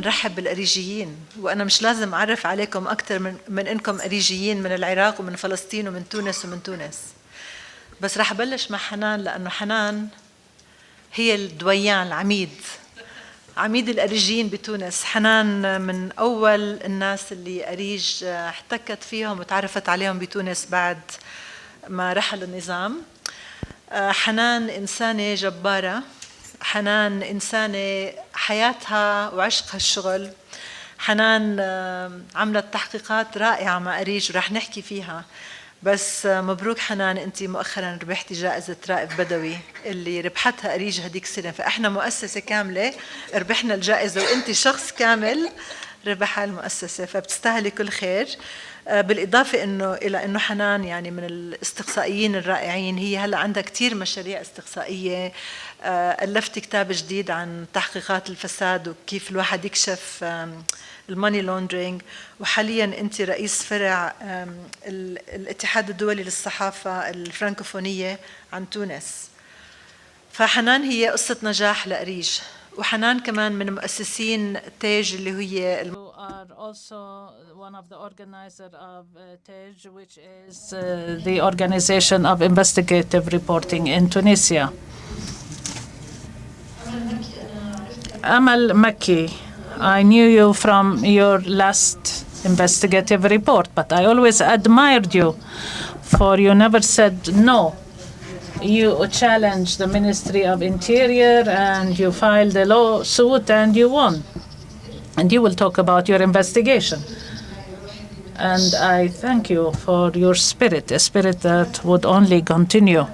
بنرحب بالأريجيين، وأنا مش لازم أعرف عليكم أكثر من إنكم أريجيين من العراق ومن فلسطين ومن تونس ومن تونس. بس رح أبلش مع حنان، لأنه حنان هي الدويان عميد الأريجيين بتونس. حنان من أول الناس اللي أريج احتكت فيهم وتعرفت عليهم بتونس بعد ما رحل النظام. حنان إنسانة جبارة، حنان إنسانة حياتها وعشقها الشغل. حنان عملت تحقيقات رائعة مع أريج ورح نحكي فيها. بس مبروك حنان، أنت مؤخرا ربحتي جائزة رائف بدوي اللي ربحتها أريج هديك السنة، فإحنا مؤسسة كاملة ربحنا الجائزة وأنت شخص كامل ربحها المؤسسة، فبتستاهلي كل خير. بالإضافة إلى أنه حنان يعني من الاستقصائيين الرائعين، هي هلأ عندها كتير مشاريع استقصائية. ألفت كتاب جديد عن تحقيقات الفساد وكيف الواحد يكشف الماني لوندرينج، وحاليا أنت رئيس فرع الاتحاد الدولي للصحافة الفرنكوفونية عن تونس. فحنان هي قصة نجاح لأريج، وحنان كمان من مؤسسين تاج اللي هي are also one of the organizers of TAJ, which is the organization of investigative reporting in Tunisia. Amal Makki, I knew you from your last investigative report, but I always admired you, for you never said no. You challenged the Ministry of Interior and you filed a lawsuit and you won. And you will talk about your investigation. And I thank you for your spirit, a spirit that would only continue.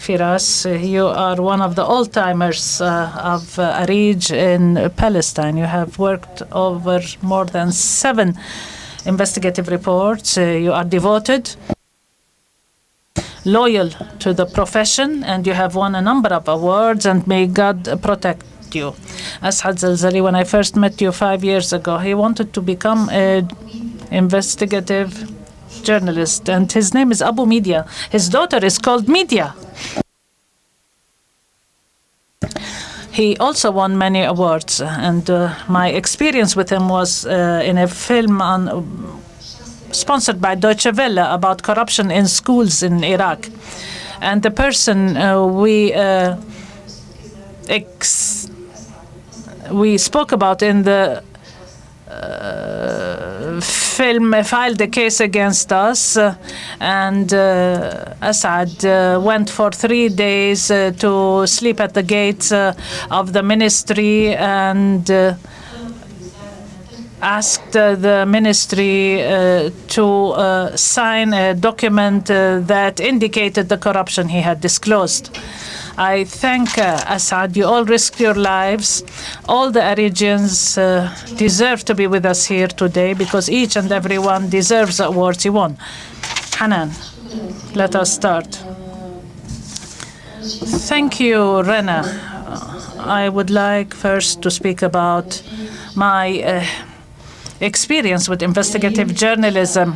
Firas, you are one of the old-timers of ARIJ in Palestine. You have worked over more than 7 investigative reports. You are devoted, loyal to the profession, and you have won a number of awards, and may God protect you. Asad Zalzali, when I first met you 5 years ago, he wanted to become an investigative journalist, and his name is Abu Media. His daughter is called Media. He also won many awards, and my experience with him was in a film sponsored by Deutsche Welle about corruption in schools in Iraq. And the person we spoke about in the film filed a case against us, and Assad went for 3 days to sleep at the gates of the ministry and asked the ministry to sign a document that indicated the corruption he had disclosed. I thank Assad. You all risked your lives. All the ARIJeans deserve to be with us here today because each and every one deserves the awards he won. Hanan, let us start. Thank you, Rena. I would like first to speak about my experience with investigative journalism.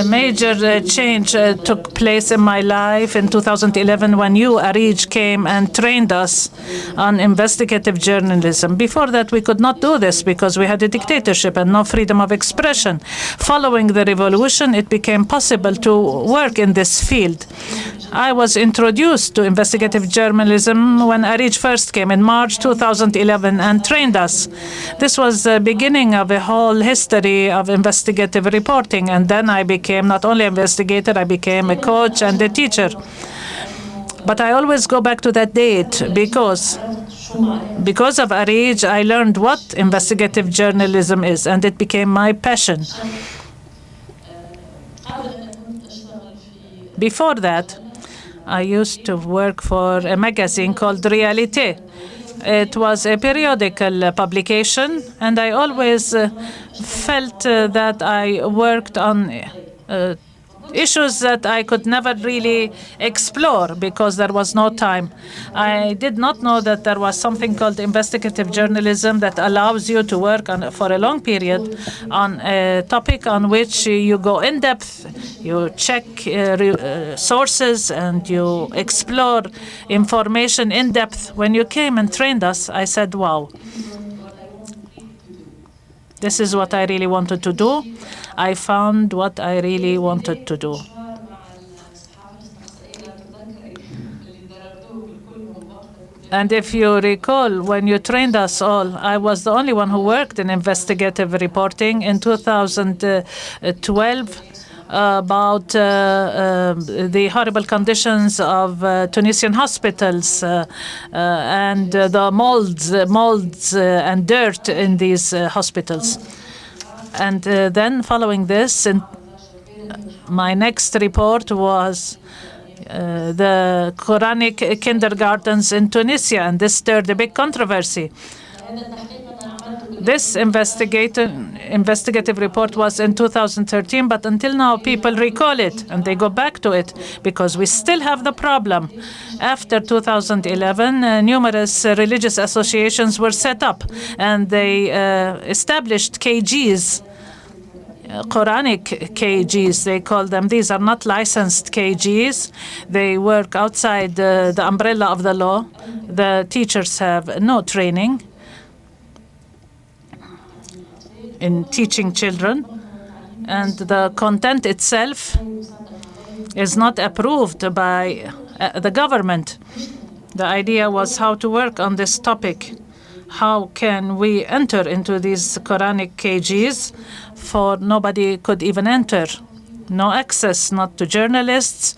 A major change took place in my life in 2011 when you, ARIJ, came and trained us on investigative journalism. Before that, we could not do this because we had a dictatorship and no freedom of expression. Following the revolution, it became possible to work in this field. I was introduced to investigative journalism when ARIJ first came in March 2011 and trained us. This was the beginning of a whole history of investigative reporting, and then I became not only an investigator, I became a coach and a teacher. But I always go back to that date because of ARIJ, I learned what investigative journalism is, and it became my passion. Before that, I used to work for a magazine called Réalité. It was a periodical publication, and I always felt that I worked on issues that I could never really explore because there was no time. I did not know that there was something called investigative journalism that allows you to work on for a long period on a topic on which you go in depth, you check sources, and you explore information in depth. When you came and trained us, I said, wow. This is what I really wanted to do. I found what I really wanted to do. And if you recall, when you trained us all, I was the only one who worked in investigative reporting in 2012 about the horrible conditions of Tunisian hospitals and the molds and dirt in these hospitals. And then following this, my next report was the Quranic kindergartens in Tunisia, and this stirred a big controversy. This investigative report was in 2013, but until now people recall it and they go back to it because we still have the problem. After 2011, numerous religious associations were set up and they established KGs. Quranic KGs, they call them. These are not licensed KGs. They work outside the umbrella of the law. The teachers have no training in teaching children, and the content itself is not approved by the government. The idea was how to work on this topic. How can we enter into these Quranic KGs? For nobody could even enter. No access, not to journalists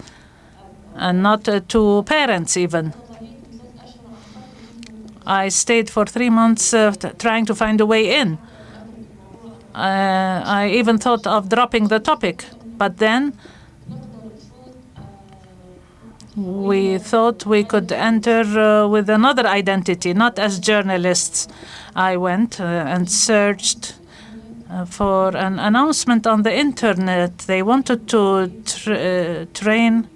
and not to parents even. I stayed for 3 months trying to find a way in. I even thought of dropping the topic, but then we thought we could enter with another identity, not as journalists. I went and searched for an announcement on the internet. They wanted to train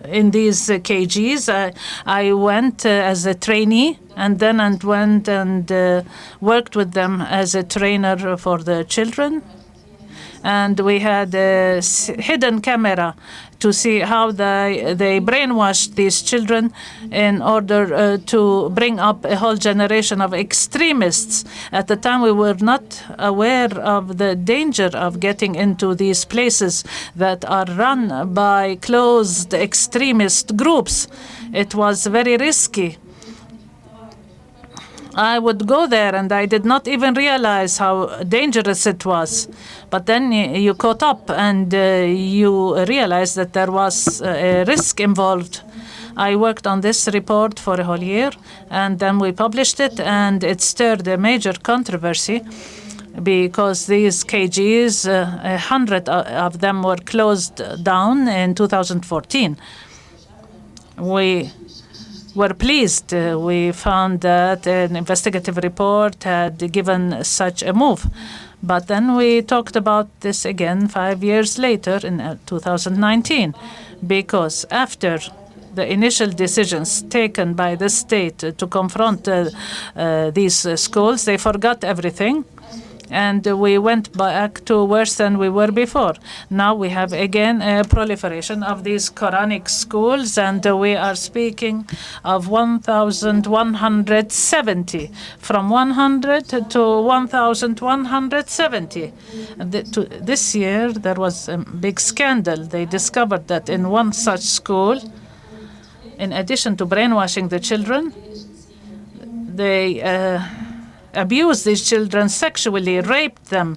in these KGs. I went as a trainee and then went and worked with them as a trainer for the children. And we had a hidden camera to see how they brainwashed these children in order to bring up a whole generation of extremists. At the time, we were not aware of the danger of getting into these places that are run by closed extremist groups. It was very risky. I would go there and I did not even realize how dangerous it was. But then you caught up and you realized that there was a risk involved. I worked on this report for a whole year and then we published it, and it stirred a major controversy because these KGs, 100 of them were closed down in 2014. We were pleased. We found that an investigative report had given such a move. But then we talked about this again 5 years later in 2019, because after the initial decisions taken by the state to confront these schools, they forgot everything. And we went back to worse than we were before. Now we have again a proliferation of these Quranic schools, and we are speaking of 1,170, from 100 to 1,170. This year there was a big scandal. They discovered that in one such school, in addition to brainwashing the children, they abused these children sexually, raped them,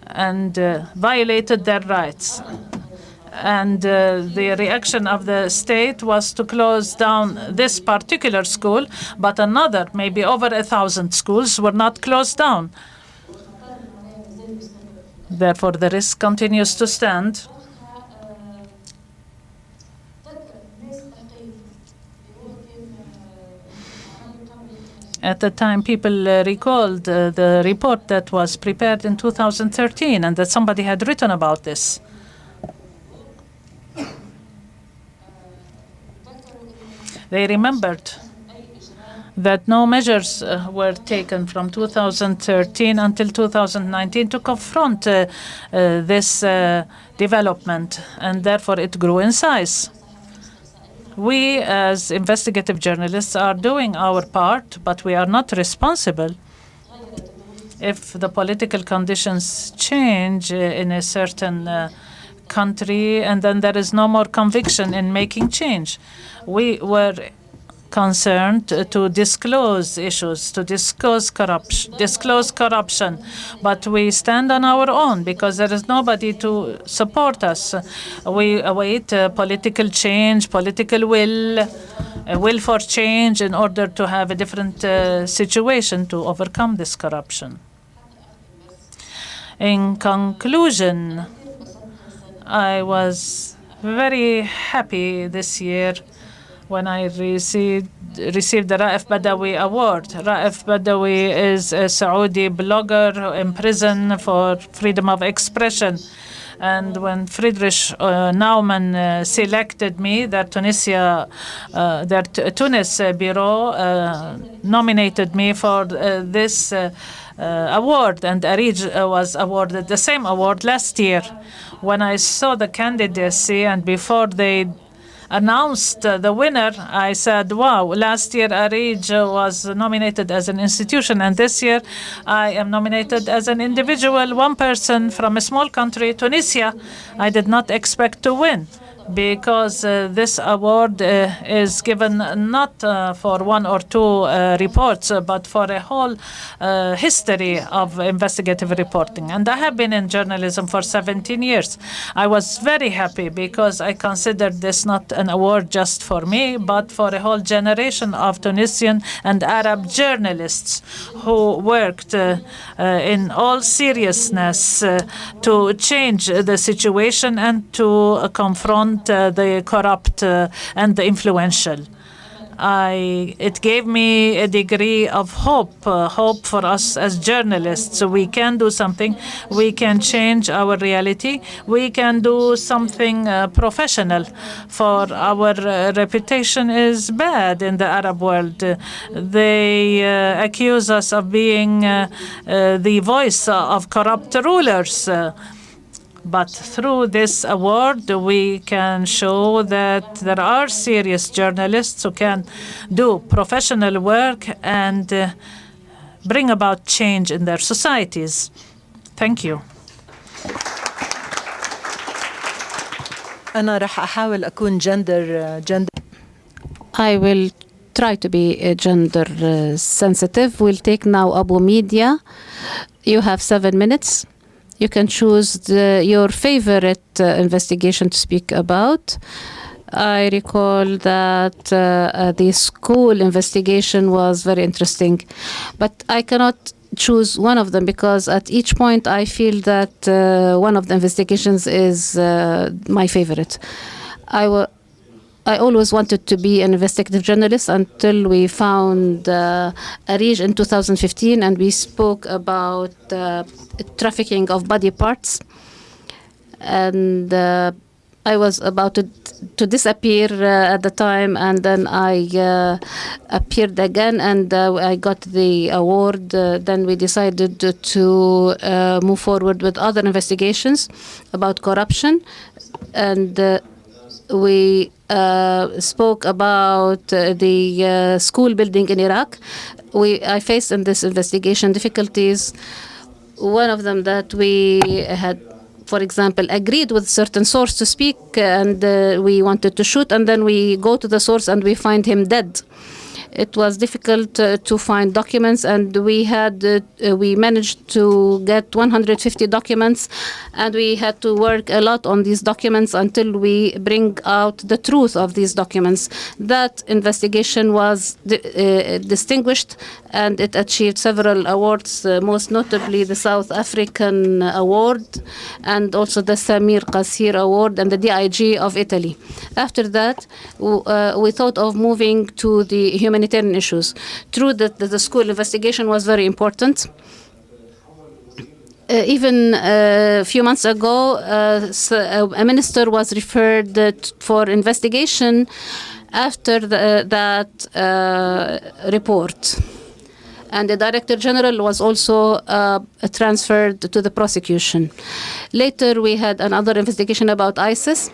and violated their rights. And the reaction of the state was to close down this particular school, but another, maybe over 1,000 schools, were not closed down. Therefore, the risk continues to stand. At the time, people recalled the report that was prepared in 2013 and that somebody had written about this. They remembered that no measures were taken from 2013 until 2019 to confront this development, and therefore it grew in size. We, as investigative journalists, are doing our part, but we are not responsible if the political conditions change in a certain country, and then there is no more conviction in making change. We were concerned to disclose issues, to disclose corruption, but we stand on our own because there is nobody to support us. We await political change, political will, a will for change in order to have a different situation to overcome this corruption. In conclusion, I was very happy this year when I received the Raif Badawi Award. Raif Badawi is a Saudi blogger in prison for freedom of expression. And when Friedrich Naumann selected me, their Tunis bureau nominated me for this award, and ARIJ was awarded the same award last year. When I saw the candidacy and before they announced the winner, I said, wow, last year ARIJ was nominated as an institution, and this year I am nominated as an individual, one person from a small country, Tunisia. I did not expect to win, because this award is given not for one or two reports, but for a whole history of investigative reporting. And I have been in journalism for 17 years. I was very happy because I considered this not an award just for me, but for a whole generation of Tunisian and Arab journalists who worked in all seriousness to change the situation and to confront the corrupt and the influential. It gave me a degree of hope for us as journalists. So we can do something. We can change our reality. We can do something professional, for our reputation is bad in the Arab world. They accuse us of being the voice of corrupt rulers. But through this award, we can show that there are serious journalists who can do professional work and bring about change in their societies. Thank you. أنا راح أحاول أكون gender. I will try to be gender sensitive. We'll take now Abu Media. You have 7 minutes. You can choose your favorite investigation to speak about. I recall that the school investigation was very interesting, but I cannot choose one of them because at each point I feel that one of the investigations is my favorite. I always wanted to be an investigative journalist until we found ARIJ in 2015, and we spoke about trafficking of body parts. And I was about to disappear at the time, and then I appeared again, and I got the award. Then we decided to move forward with other investigations about corruption, and we spoke about the school building in Iraq. I faced in this investigation difficulties. One of them that we had, for example, agreed with certain source to speak, and we wanted to shoot, and then we go to the source and we find him dead. It was difficult to find documents, and we managed to get 150 documents, and we had to work a lot on these documents until we bring out the truth of these documents. That investigation was distinguished, and it achieved several awards, most notably the South African Award, and also the Samir Qasir Award and the DIG of Italy. After that, we thought of moving to the humanitarian issues. True that the school investigation was very important. Even a few months ago, a minister was referred for investigation after that report. And the Director General was also transferred to the prosecution. Later, we had another investigation about ISIS.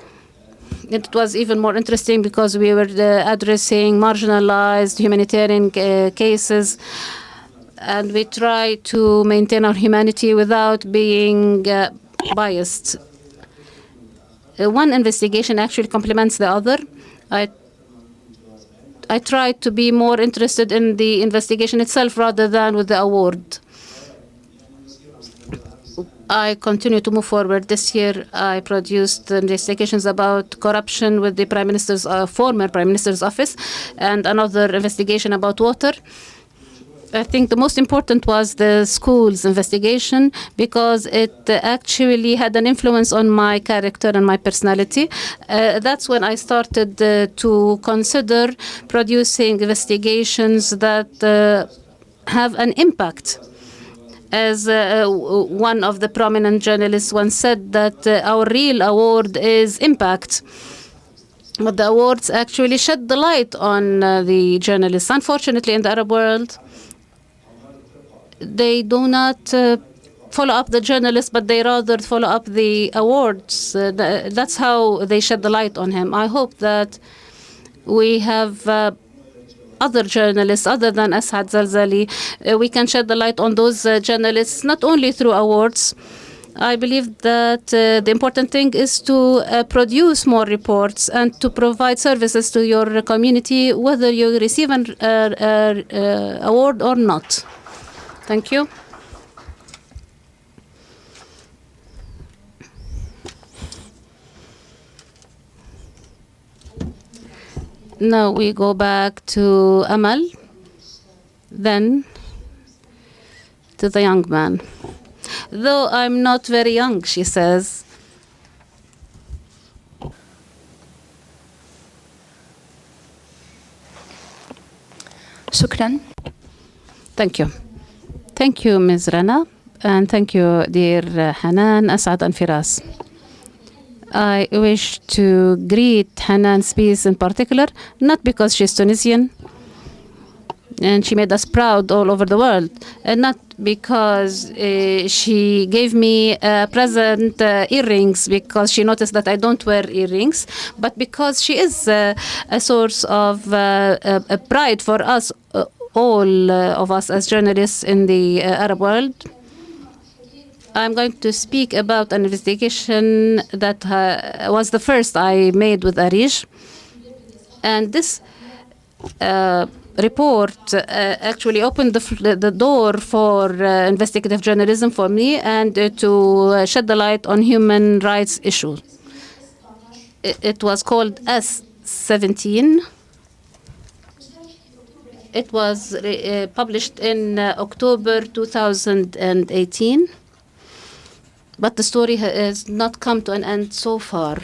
It was even more interesting because we were addressing marginalized humanitarian cases, and we try to maintain our humanity without being biased. One investigation actually complements the other. I tried to be more interested in the investigation itself rather than with the award. I continue to move forward. This year, I produced investigations about corruption with the Prime Minister's former Prime Minister's office, and another investigation about water. I think the most important was the school's investigation because it actually had an influence on my character and my personality. That's when I started to consider producing investigations that have an impact. As one of the prominent journalists once said, that our real award is impact. But the awards actually shed the light on the journalists. Unfortunately, in the Arab world, they do not follow up the journalists, but they rather follow up the awards. That's how they shed the light on him. I hope that we have other journalists other than Asad Zalzali. We can shed the light on those journalists not only through awards. I believe that the important thing is to produce more reports and to provide services to your community, whether you receive an award or not. Thank you. Now we go back to Amal, then to the young man. Though I'm not very young, she says. شكرا. Thank you. Thank you, Ms. Rana, and thank you, dear Hanan, Asad, and Firas. I wish to greet Hanan Spies in particular, not because she's Tunisian, and she made us proud all over the world, and not because she gave me present earrings because she noticed that I don't wear earrings, but because she is a source of pride for us, all of us as journalists in the Arab world. I'm going to speak about an investigation that was the first I made with ARIJ. And this report actually opened the door for investigative journalism for me and to shed the light on human rights issues. It was called S17. It was published in October 2018. But the story has not come to an end so far.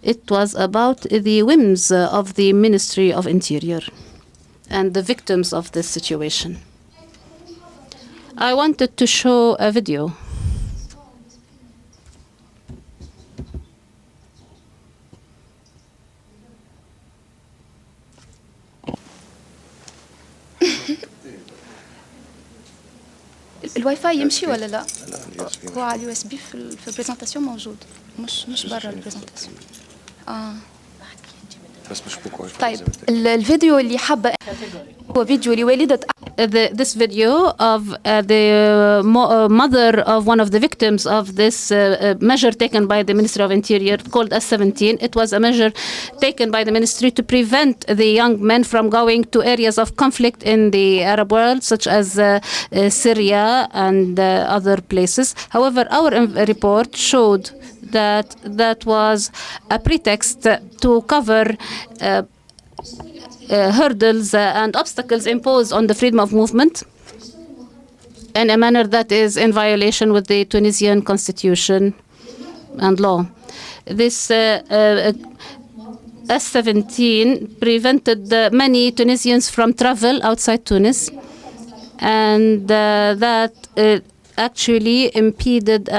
It was about the whims of the Ministry of Interior and the victims of this situation. I wanted to show a video. الواي فاي يمشي ولا لا؟ هو على اليو اس بي في البرزنتاسيون موجود، مش برا البرزنتاسيون. بس مش بوك واي فاي. طيب الفيديو اللي حابه هو فيديو لوالدة this video of the mother of one of the victims of this measure taken by the Ministry of Interior called S17. It was a measure taken by the ministry to prevent the young men from going to areas of conflict in the Arab world, such as Syria and other places. However, our report showed that that was a pretext to cover hurdles and obstacles imposed on the freedom of movement in a manner that is in violation with the Tunisian constitution and law. This S17 prevented many Tunisians from travel outside Tunis, and that actually impeded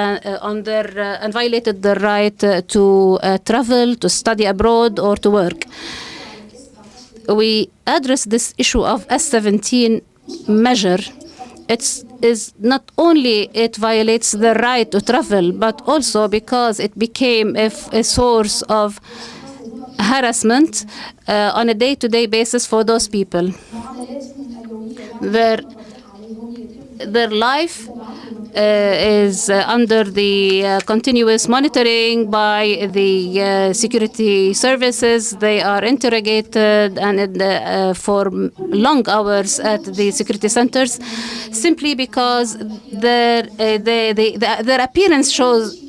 on their and violated their right to travel, to study abroad, or to work. We address this issue of S17 measure. It's is not only it violates the right to travel, but also because it became a source of harassment on a day-to-day basis for those people. Their life is under the continuous monitoring by the security services. They are interrogated and for long hours at the security centers simply because their appearance shows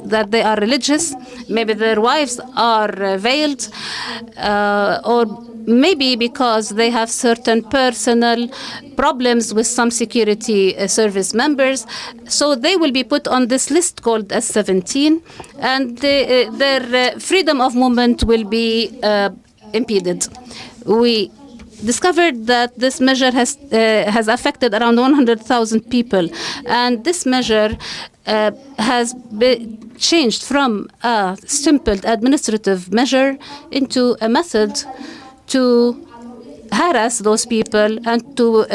that they are religious. Maybe their wives are veiled, or maybe because they have certain personal problems with some security service members. So they will be put on this list called S17, and their freedom of movement will be impeded. We discovered that this measure has affected around 100,000 people, and this measure has been changed from a simple administrative measure into a method to harass those people and to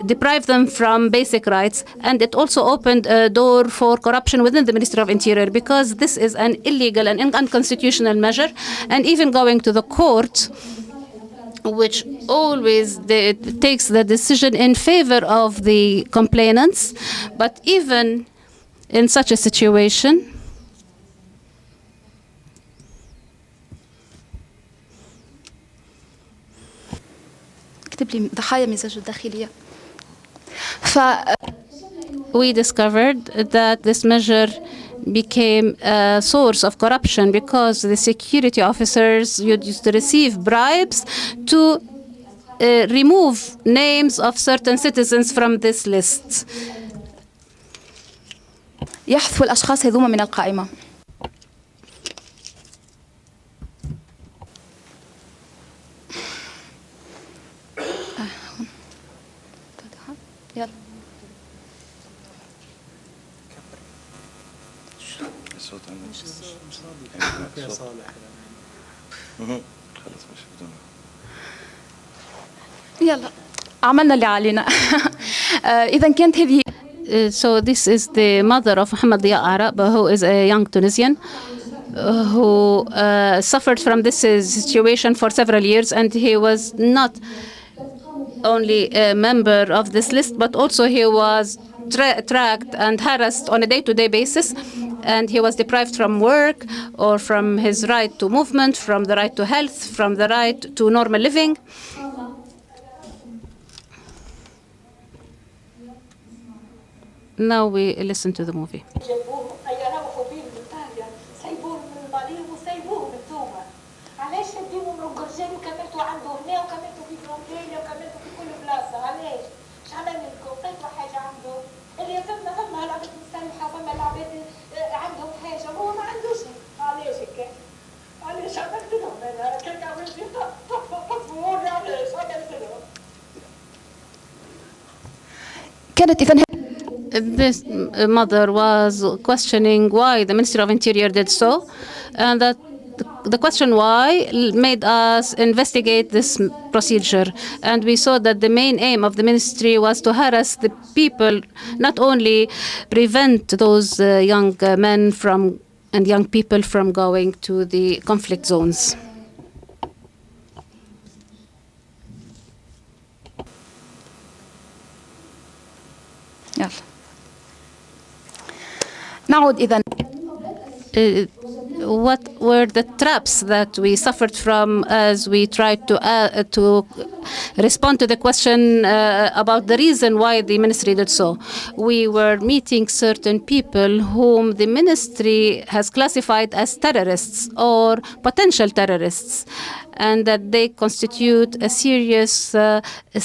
deprive them from basic rights. And it also opened a door for corruption within the Ministry of Interior, because this is an illegal and unconstitutional measure. And even going to the court, which always takes the decision in favor of the complainants, but even in such a situation, we discovered that this measure became a source of corruption because the security officers used to receive bribes to remove names of certain citizens from this list. يحذفوا الأشخاص هذوما من القائمة. يلا. يلا عملنا اللي علينا. إذا كانت هذه. So this is the mother of Mohammed Dia Arab, who is a young Tunisian who suffered from this situation for several years, and he was not only a member of this list, but also he was tracked and harassed on a day-to-day basis, and he was deprived from work or from his right to movement, from the right to health, from the right to normal living. Now we listen to the movie. كانت إذا. This mother was questioning why the Ministry of Interior did so, and that the question why made us investigate this procedure. And we saw that the main aim of the ministry was to harass the people, not only prevent those young men from and young people from going to the conflict zones. يلا. نعود إذا. What were the traps that we suffered from as we tried to respond to the question about the reason why the ministry did so? We were meeting certain people whom the ministry has classified as terrorists or potential terrorists, and that they constitute a serious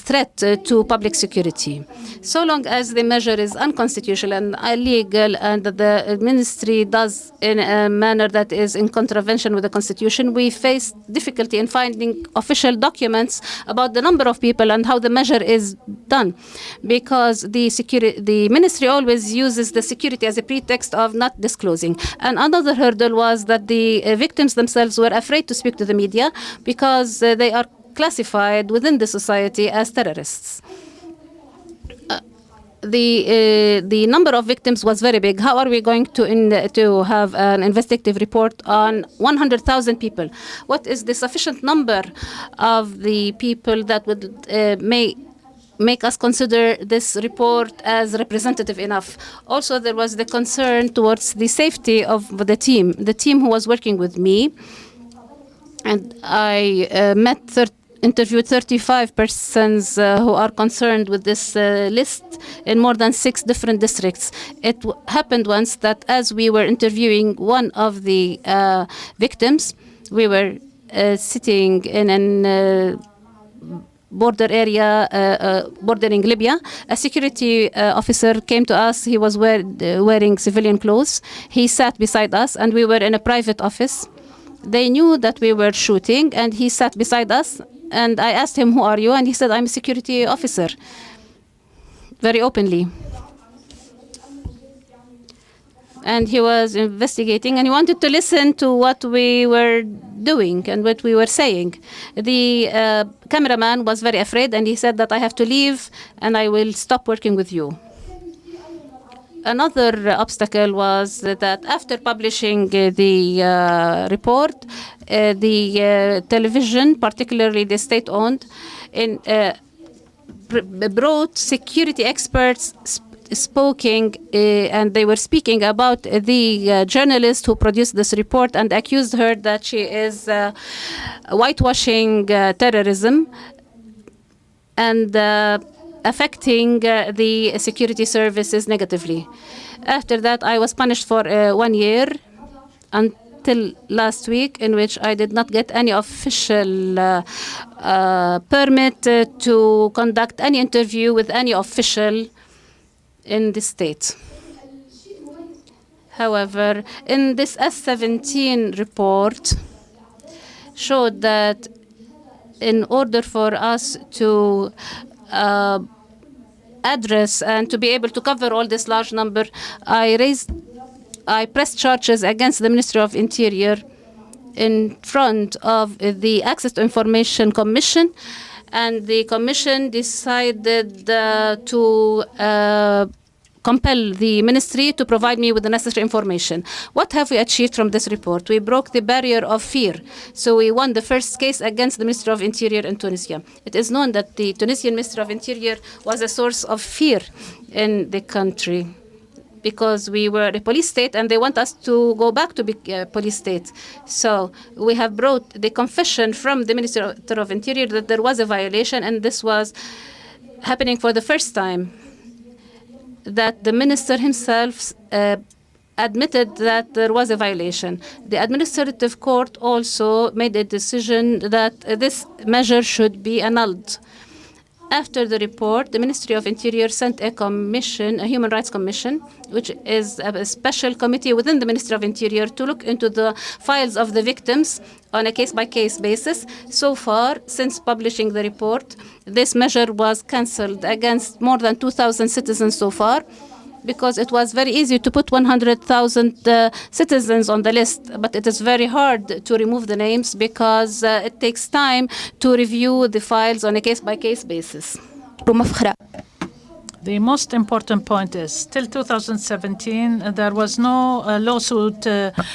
threat to public security. So long as the measure is unconstitutional and illegal, and the ministry does in a manner that is in contravention with the Constitution, we face difficulty in finding official documents about the number of people and how the measure is done, because the ministry always uses the security as a pretext of not disclosing. And another hurdle was that the victims themselves were afraid to speak to the media because they are classified within the society as terrorists. the number of victims was very big. How are we going to have an investigative report on 100,000 people? What is the sufficient number of the people that would make us consider this report as representative enough? Also, there was the concern towards the safety of the team who was working with me. And I interviewed 35 persons who are concerned with this list in more than 6 different districts. It happened once that as we were interviewing one of the victims, we were sitting in an border area bordering Libya. A security officer came to us. He was wearing civilian clothes. He sat beside us, and we were in a private office. They knew that we were shooting, and he sat beside us. And I asked him, "Who are you?" And he said, "I'm a security officer," very openly. And he was investigating, and he wanted to listen to what we were doing and what we were saying. The cameraman was very afraid, and he said that I have to leave, and I will stop working with you. Another obstacle was that after publishing the report, the television, particularly the state-owned, brought security experts speaking, and they were speaking about the journalist who produced this report and accused her that she is whitewashing terrorism and affecting the security services negatively. After that, I was punished for 1 year until last week, in which I did not get any official permit to conduct any interview with any official in the state. However, in this S17 report showed that in order for us to address and to be able to cover all this large number, I pressed charges against the Ministry of Interior in front of the Access to Information Commission, and the Commission decided to compel the ministry to provide me with the necessary information. What have we achieved from this report? We broke the barrier of fear. So we won the first case against the Ministry of Interior in Tunisia. It is known that the Tunisian Ministry of Interior was a source of fear in the country because we were a police state and they want us to go back to be a police state. So we have brought the confession from the Ministry of Interior that there was a violation, and this was happening for the first time, that the minister himself admitted that there was a violation. The administrative court also made a decision that this measure should be annulled. After the report, the Ministry of Interior sent a commission, a human rights commission, which is a special committee within the Ministry of Interior to look into the files of the victims on a case-by-case basis. So far, since publishing the report, this measure was cancelled against more than 2,000 citizens so far, because it was very easy to put 100,000 citizens on the list, but it is very hard to remove the names because it takes time to review the files on a case-by-case basis. The most important point is, till 2017, there was no lawsuit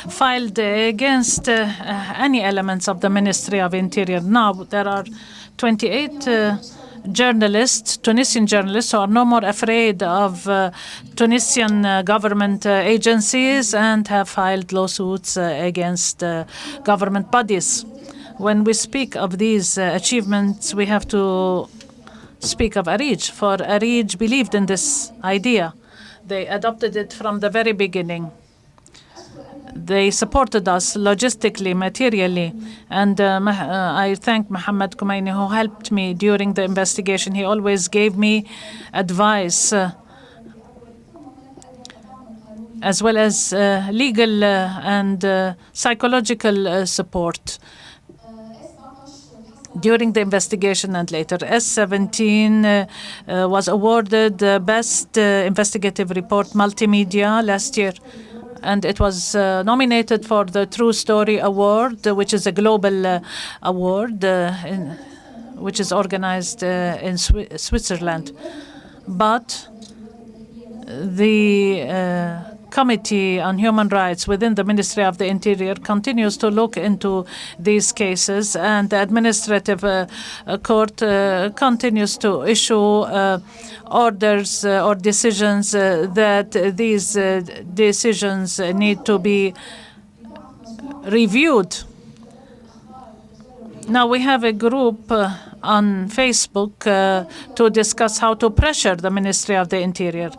filed against any elements of the Ministry of Interior. Now there are 28 journalists, Tunisian journalists, who are no more afraid of Tunisian government agencies and have filed lawsuits against government bodies. When we speak of these achievements, we have to speak of ARIJ, for ARIJ believed in this idea. They adopted it from the very beginning. They supported us logistically, materially, and I thank Mohammed Kumaini, who helped me during the investigation. He always gave me advice as well as legal and psychological support during the investigation and later. S17 was awarded the Best Investigative Report Multimedia last year, and it was nominated for the True Story Award, which is a global award which is organized in Switzerland. But The Committee on Human Rights within the Ministry of the Interior continues to look into these cases, and the Administrative Court continues to issue orders or decisions that these decisions need to be reviewed. Now we have a group on Facebook to discuss how to pressure the Ministry of the Interior.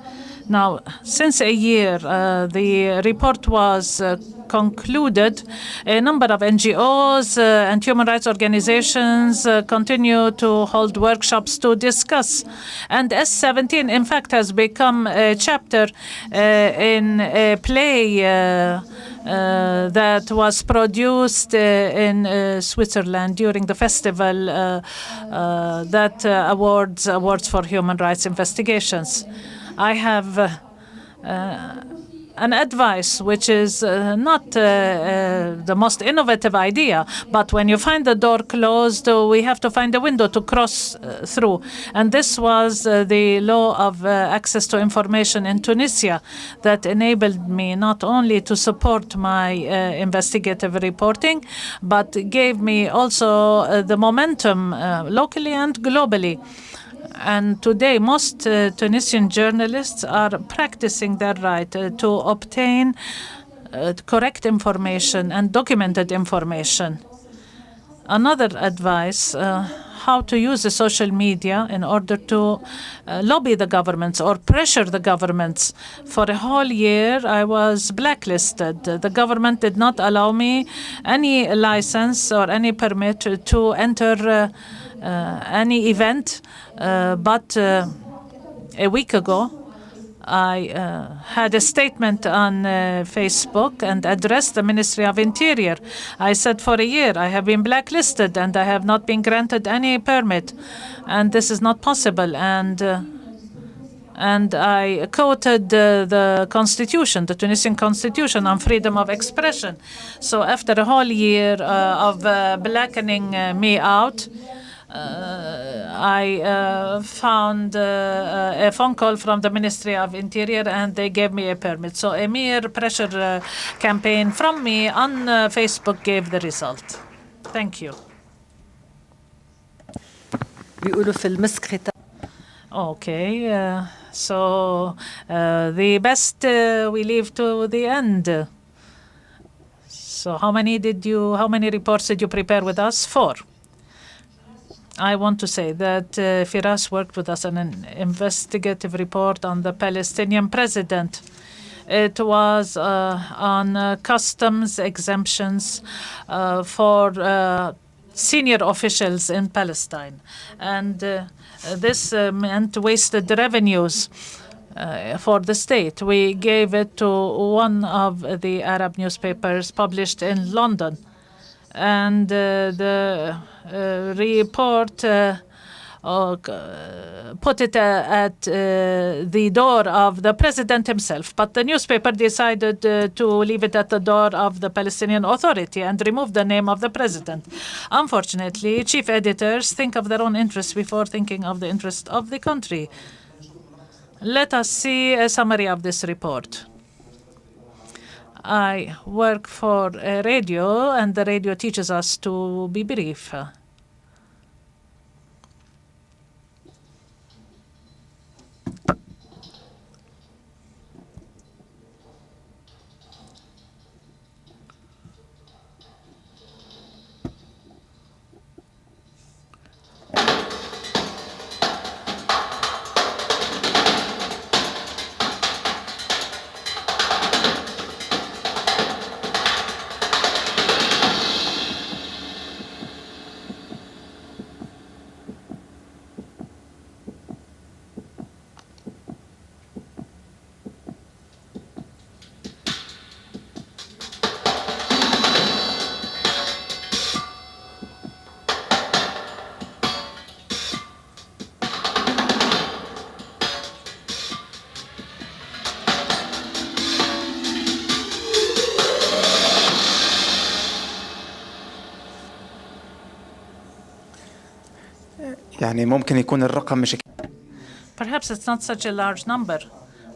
Now, since a year, the report was concluded. A number of NGOs and human rights organizations continue to hold workshops to discuss. And S17, in fact, has become a chapter in a play that was produced in Switzerland during the festival that awards for human rights investigations. I have an advice which is not the most innovative idea, but when you find the door closed, we have to find a window to cross through. And this was the law of access to information in Tunisia that enabled me not only to support my investigative reporting, but gave me also the momentum locally and globally. And today, most Tunisian journalists are practicing their right to obtain correct information and documented information. Another advice, how to use the social media in order to lobby the governments or pressure the governments. For a whole year, I was blacklisted. The government did not allow me any license or any permit to enter any event, but a week ago I had a statement on Facebook and addressed the Ministry of Interior. I said for a year I have been blacklisted and I have not been granted any permit, and this is not possible. And I quoted the Constitution, the Tunisian Constitution on freedom of expression. So after a whole year of blackening me out, I found a phone call from the Ministry of Interior and they gave me a permit. So a mere pressure campaign from me on Facebook gave the result. Thank you. Okay, so the best we leave to the end. So how many reports did you prepare with us? 4. I want to say that Firas worked with us on an investigative report on the Palestinian president. It was on customs exemptions for senior officials in Palestine. And this meant wasted revenues for the state. We gave it to one of the Arab newspapers published in London. And the report put it at the door of the president himself, but the newspaper decided to leave it at the door of the Palestinian Authority and remove the name of the president. Unfortunately, chief editors think of their own interests before thinking of the interest of the country. Let us see a summary of this report. I work for a radio, and the radio teaches us to be brief. يعني ممكن يكون الرقم مش Perhaps it's not such a large number,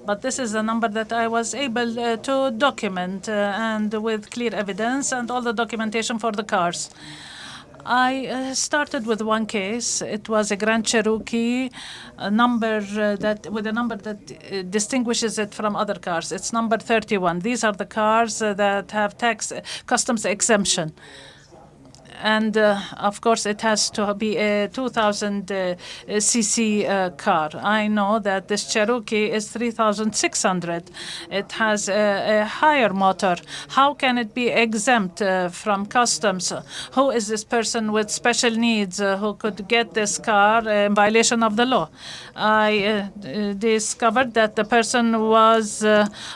But this is a number that I was able to document and with clear evidence and all the documentation for the cars. I started with one case. It was a Grand Cherokee, a number with a number that distinguishes it from other cars. It's number 31. These are the cars that have customs exemption. And of course, it has to be a 2000 cc car. I know that this Cherokee is 3,600. It has a higher motor. How can it be exempt from customs? Who is this person with special needs who could get this car in violation of the law? I discovered that the person was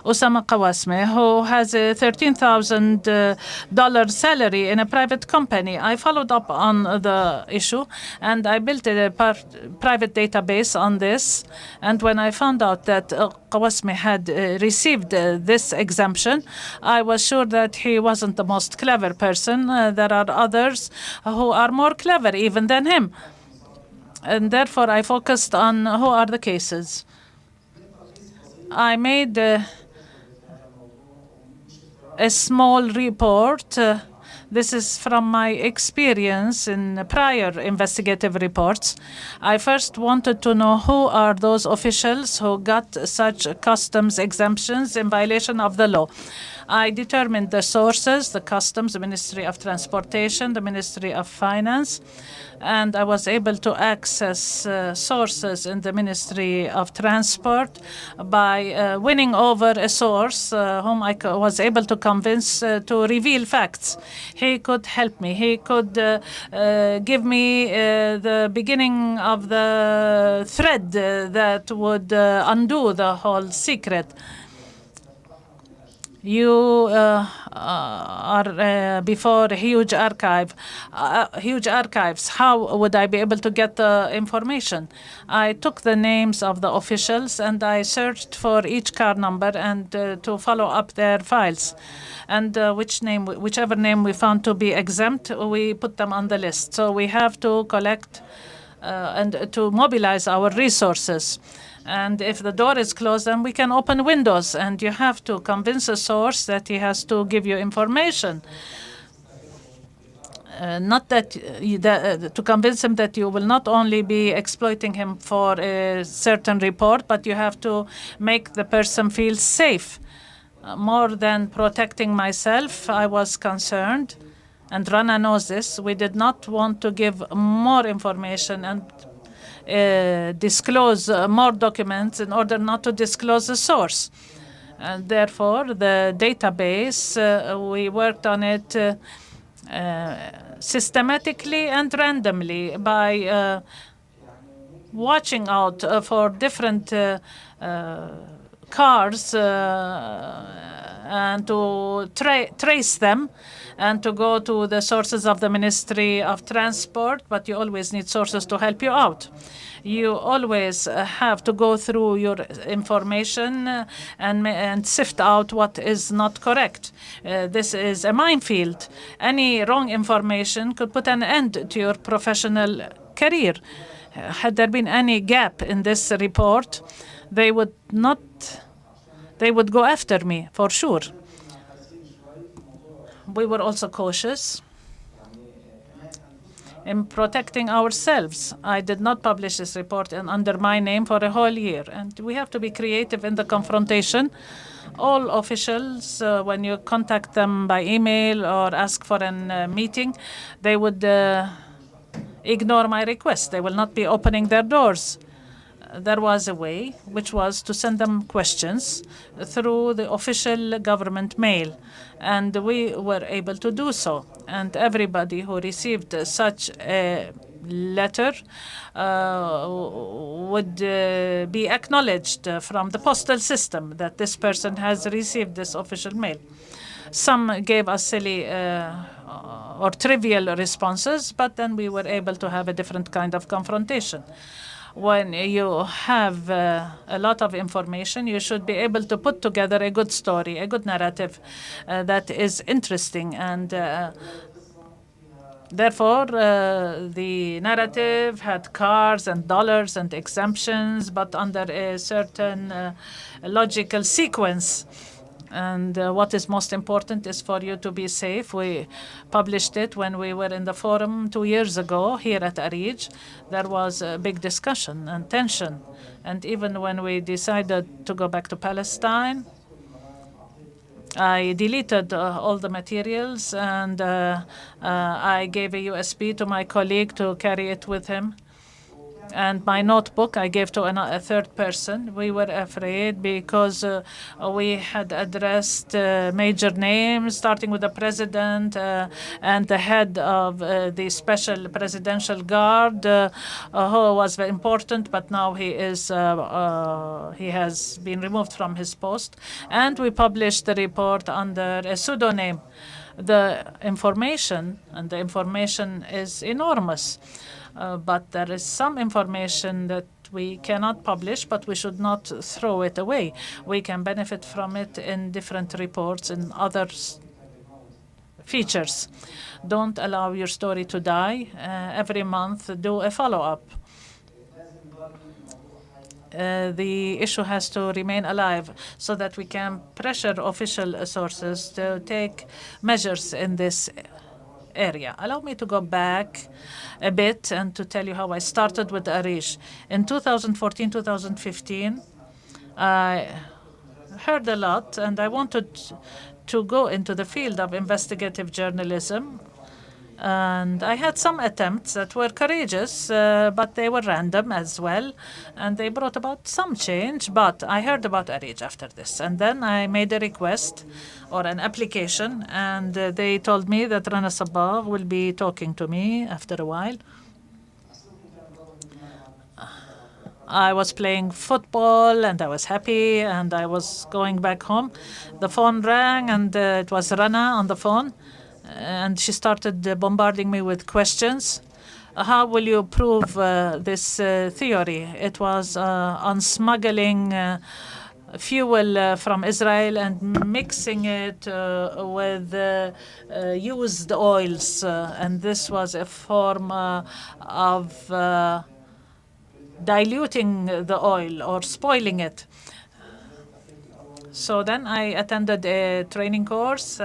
Osama Kawasme, who has a $13,000 salary in a private company. I followed up on the issue and I built a private database on this. And when I found out that Kawasme had received this exemption, I was sure that he wasn't the most clever person. There are others who are more clever even than him. And therefore, I focused on who are the cases. I made a small report. This is from my experience in prior investigative reports. I first wanted to know who are those officials who got such customs exemptions in violation of the law. I determined the sources, the customs, the Ministry of Transportation, the Ministry of Finance, and I was able to access sources in the Ministry of Transport by winning over a source whom I was able to convince to reveal facts. He could help me. He could give me the beginning of the thread that would undo the whole secret. You are before huge archives. How would I be able to get the information? I took the names of the officials and I searched for each car number and to follow up their files. And whichever name we found to be exempt, we put them on the list. So we have to collect and to mobilize our resources. And if the door is closed, then we can open windows. And you have to convince a source that he has to give you information. Not that to convince him that you will not only be exploiting him for a certain report, but you have to make the person feel safe. More than protecting myself, I was concerned, and Rana knows this, we did not want to give more information and disclose more documents in order not to disclose the source. And therefore, the database, we worked on it systematically and randomly by watching out for different cars and to trace them and to go to the sources of the Ministry of Transport, but you always need sources to help you out. You always have to go through your information and sift out what is not correct. This is a minefield. Any wrong information could put an end to your professional career. Had there been any gap in this report, they would go after me for sure. We were also cautious in protecting ourselves. I did not publish this report under my name for a whole year. And we have to be creative in the confrontation. All officials, when you contact them by email or ask for a meeting, they would ignore my request. They will not be opening their doors. There was a way, which was to send them questions through the official government mail. And we were able to do so. And everybody who received such a letter would be acknowledged from the postal system that this person has received this official mail. Some gave us silly or trivial responses, but then we were able to have a different kind of confrontation. When you have a lot of information, you should be able to put together a good story, a good narrative that is interesting and Therefore, the narrative had cars and dollars and exemptions, but under a certain logical sequence. And what is most important is for you to be safe. We published it when we were in the forum 2 years ago here at ARIJ. There was a big discussion and tension. And even when we decided to go back to Palestine, I deleted all the materials, and I gave a USB to my colleague to carry it with him. And my notebook I gave to a third person. We were afraid because we had addressed major names, starting with the president and the head of the special presidential guard, who was very important, but now he has been removed from his post. And we published the report under a pseudonym. The information is enormous. But there is some information that we cannot publish, but we should not throw it away. We can benefit from it in different reports and other features. Don't allow your story to die. Every month, do a follow-up. The issue has to remain alive so that we can pressure official sources to take measures in this area. Allow me to go back a bit and to tell you how I started with ARIJ. In 2014-2015, I heard a lot, and I wanted to go into the field of investigative journalism. And I had some attempts that were courageous, but they were random as well, and they brought about some change. But I heard about ARIJ after this, and then I made a request or an application, and they told me that Rana Sabah will be talking to me after a while. I was playing football, and I was happy, and I was going back home. The phone rang, and it was Rana on the phone. And she started bombarding me with questions. How will you prove this theory? It was on smuggling fuel from Israel and mixing it with used oils. And this was a form of diluting the oil or spoiling it. So then I attended a training course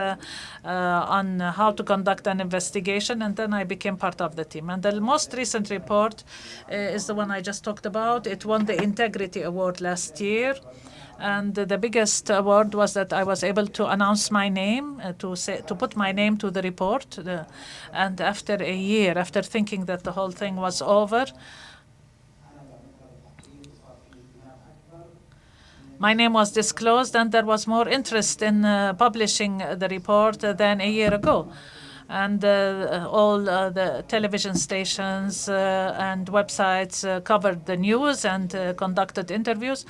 on how to conduct an investigation, and then I became part of the team. And the most recent report is the one I just talked about. It won the Integrity Award last year. And the biggest award was that I was able to announce my name, to put my name to the report. And after a year, after thinking that the whole thing was over, my name was disclosed, and there was more interest in publishing the report than a year ago. And all the television stations and websites covered the news and conducted interviews.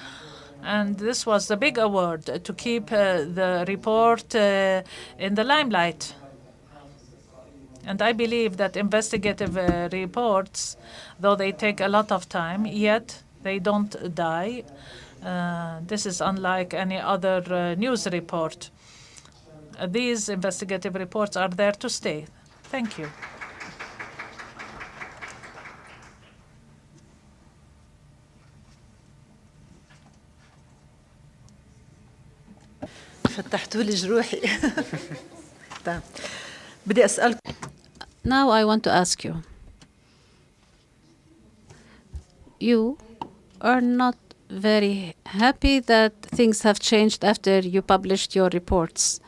And this was the big award to keep the report in the limelight. And I believe that investigative reports, though they take a lot of time, yet they don't die. This is unlike any other news report. These investigative reports are there to stay. Thank you. فتحتوا لي جروحي. طيب. بدي أسألك. Now I want to ask you. You are not very happy that things have changed after you published your reports.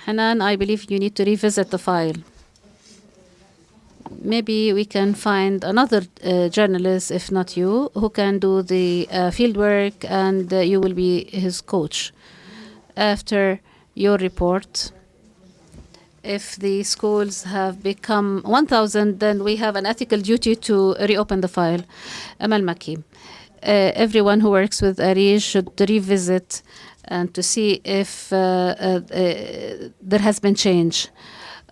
Hanan, I believe you need to revisit the file. Maybe we can find another journalist, if not you, who can do the field work, and you will be his coach. After your report, if the schools have become 1,000, then we have an ethical duty to reopen the file. Amal Maki. Everyone who works with ARIJ should revisit and to see if there has been change.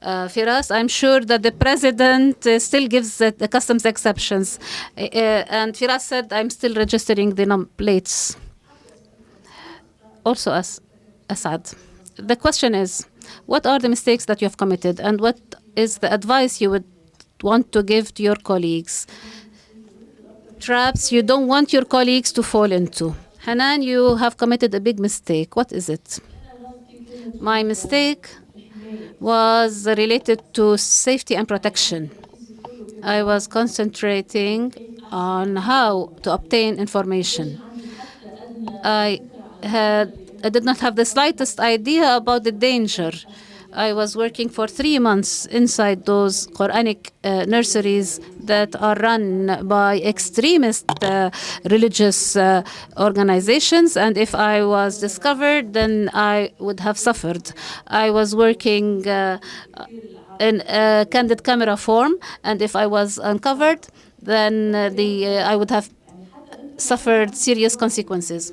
Firas, I'm sure that the president still gives the customs exceptions. And Firas said, I'm still registering the plates. Also, Assad. The question is, what are the mistakes that you have committed, and what is the advice you would want to give to your colleagues. Traps you don't want your colleagues to fall into. Hanan, you have committed a big mistake. What is it? My mistake was related to safety and protection. I was concentrating on how to obtain information. I did not have the slightest idea about the danger. I was working for 3 months inside those Quranic nurseries that are run by extremist religious organizations, and if I was discovered, then I would have suffered. I was working in a candid camera form, and if I was uncovered, then I would have suffered serious consequences.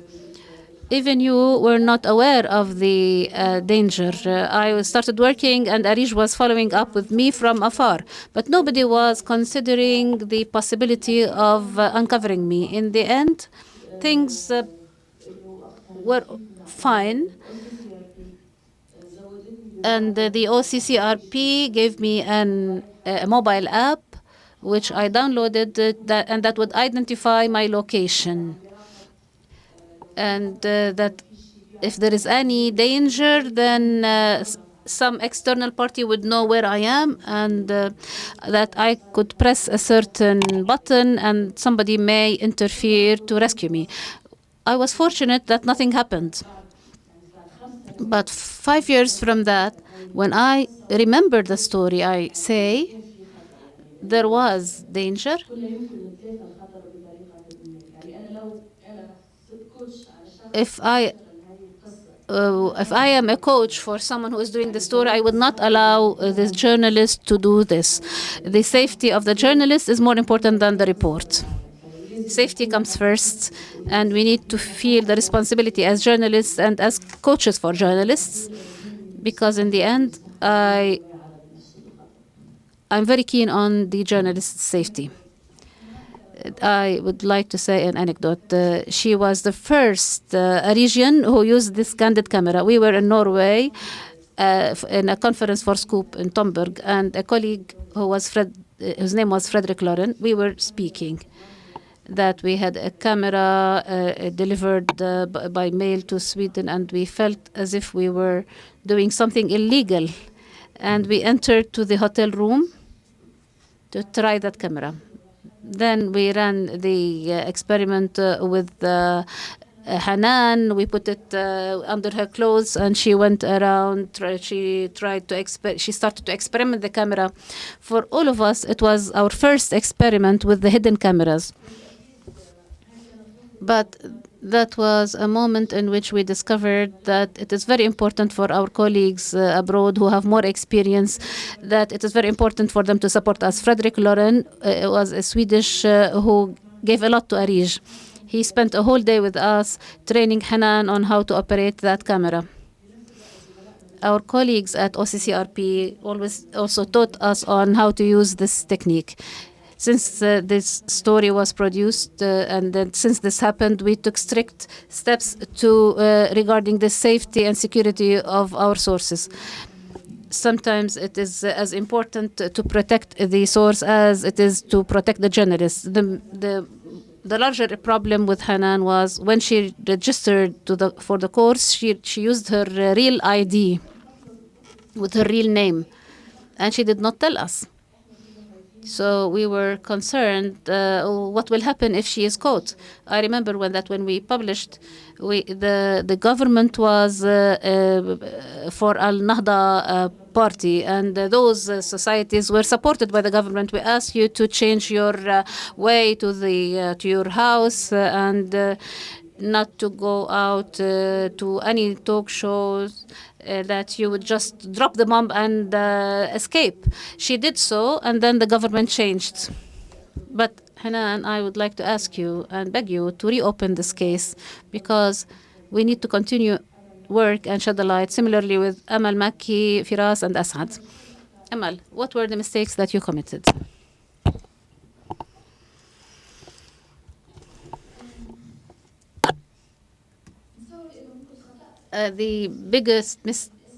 Even you were not aware of the danger. I started working and ARIJ was following up with me from afar, but nobody was considering the possibility of uncovering me. In the end, things were fine. And the OCCRP gave me a mobile app, which I downloaded, and that would identify my location. And that if there is any danger, then some external party would know where I am, and that I could press a certain button and somebody may interfere to rescue me. I was fortunate that nothing happened. But 5 years from that, when I remember the story, I say there was danger. If I am a coach for someone who is doing the story, I would not allow this journalist to do this. The safety of the journalist is more important than the report. Safety comes first, and we need to feel the responsibility as journalists and as coaches for journalists, because in the end, I'm very keen on the journalist's safety. I would like to say an anecdote. She was the first ARIJian who used this candid camera. We were in Norway in a conference for Scoop in Tomberg, and a colleague whose name was Frederick Lauren, we were speaking that we had a camera delivered by mail to Sweden, and we felt as if we were doing something illegal. And we entered to the hotel room to try that camera. Then we ran the experiment with Hanan. We put it under her clothes, and she went around. She started to experiment the camera. For all of us, it was our first experiment with the hidden cameras. But that was a moment in which we discovered that it is very important for our colleagues abroad who have more experience, that it is very important for them to support us. Frederick Lauren was a Swedish who gave a lot to ARIJ. He spent a whole day with us training Hanan on how to operate that camera. Our colleagues at OCCRP also taught us on how to use this technique. Since this story was produced and then since this happened, we took strict steps regarding the safety and security of our sources. Sometimes it is as important to protect the source as it is to protect the journalists. The larger problem with Hanan was when she registered for the course, she used her real ID with her real name, and she did not tell us. So we were concerned, what will happen if she is caught? I remember when we published, the government was for Al-Nahda party, and those societies were supported by the government. We asked you to change your way to your house and not to go out to any talk shows. That you would just drop the bomb and escape. She did so, and then the government changed. But Hanan, I would like to ask you and beg you to reopen this case, because we need to continue work and shed the light, similarly with Amal Makki, Firas, and Asad. Amal, what were the mistakes that you committed? The biggest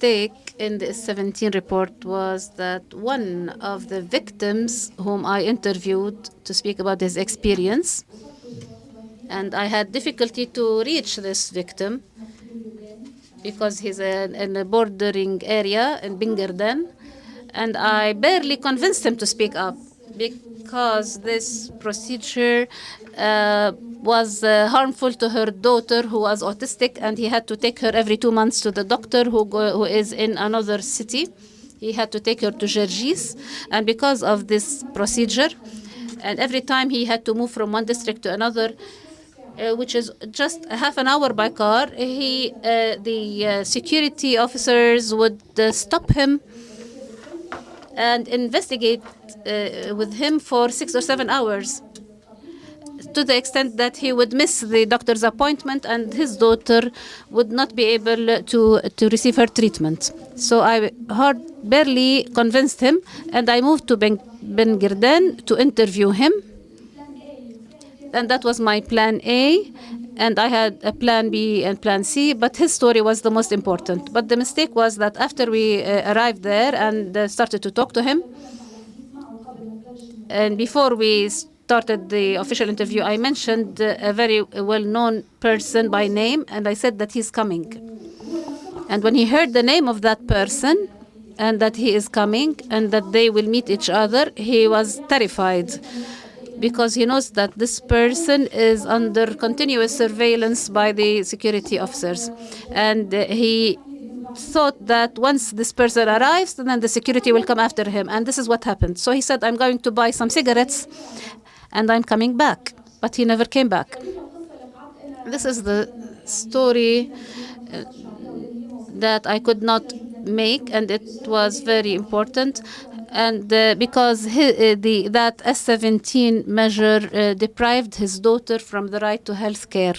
mistake in the 17 report was that one of the victims whom I interviewed to speak about his experience, and I had difficulty to reach this victim because he's in a bordering area in Bingerden, and I barely convinced him to speak up because this procedure was harmful to her daughter who was autistic, and he had to take her every 2 months to the doctor who is in another city. He had to take her to Gergis, and because of this procedure, and every time he had to move from one district to another, which is just half an hour by car, the security officers would stop him and investigate with him for 6 or 7 hours, to the extent that he would miss the doctor's appointment and his daughter would not be able to receive her treatment. So I barely convinced him, and I moved to Ben Girden to interview him. And that was my plan A, and I had a plan B and plan C, but his story was the most important. But the mistake was that after we arrived there and started to talk to him, and before we started the official interview, I mentioned a very well-known person by name, and I said that he's coming. And when he heard the name of that person, and that he is coming, and that they will meet each other, he was terrified, because he knows that this person is under continuous surveillance by the security officers. And he thought that once this person arrives, then the security will come after him. And this is what happened. So he said, I'm going to buy some cigarettes, and I'm coming back. But he never came back. This is the story that I could not make, and it was very important. And because that S17 measure deprived his daughter from the right to health care.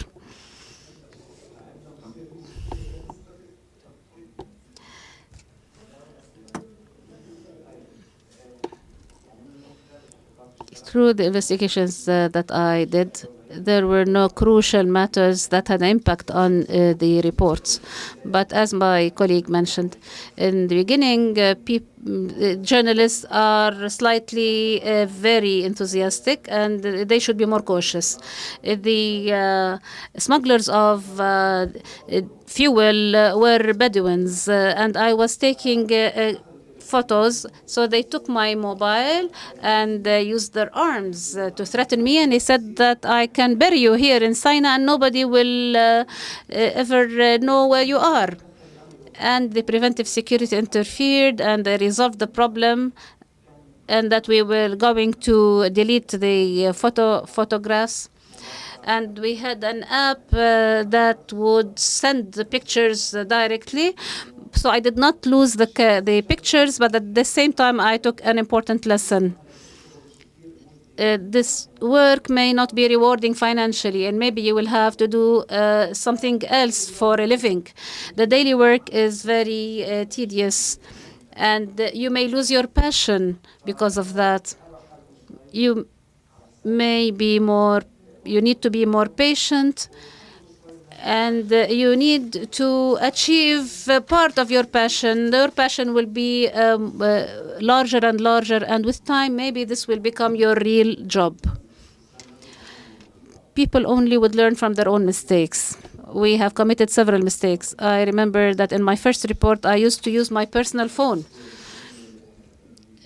Through the investigations that I did, there were no crucial matters that had an impact on the reports. But as my colleague mentioned, in the beginning, journalists are slightly very enthusiastic, and they should be more cautious. The smugglers of fuel were Bedouins, and I was taking photos, so they took my mobile and used their arms to threaten me, and they said that I can bury you here in Sinai and nobody will ever know where you are. And the preventive security interfered, and they resolved the problem, and that we were going to delete the photographs. And we had an app that would send the pictures directly. So I did not lose the pictures, but at the same time, I took an important lesson. This work may not be rewarding financially, and maybe you will have to do something else for a living. The daily work is very tedious, and you may lose your passion because of that. You need to be more patient, and you need to achieve part of your passion. Your passion will be larger and larger, and with time, maybe this will become your real job. People only would learn from their own mistakes. We have committed several mistakes. I remember that in my first report, I used to use my personal phone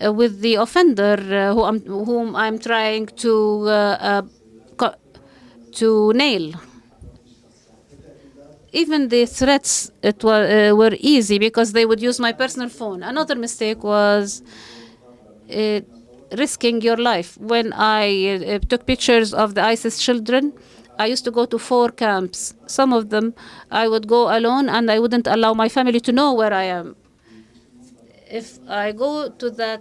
with the offender whom I'm trying to nail. Even the threats were easy because they would use my personal phone. Another mistake was risking your life. When I took pictures of the ISIS children, I used to go to 4 camps. Some of them I would go alone, and I wouldn't allow my family to know where I am. If I go to that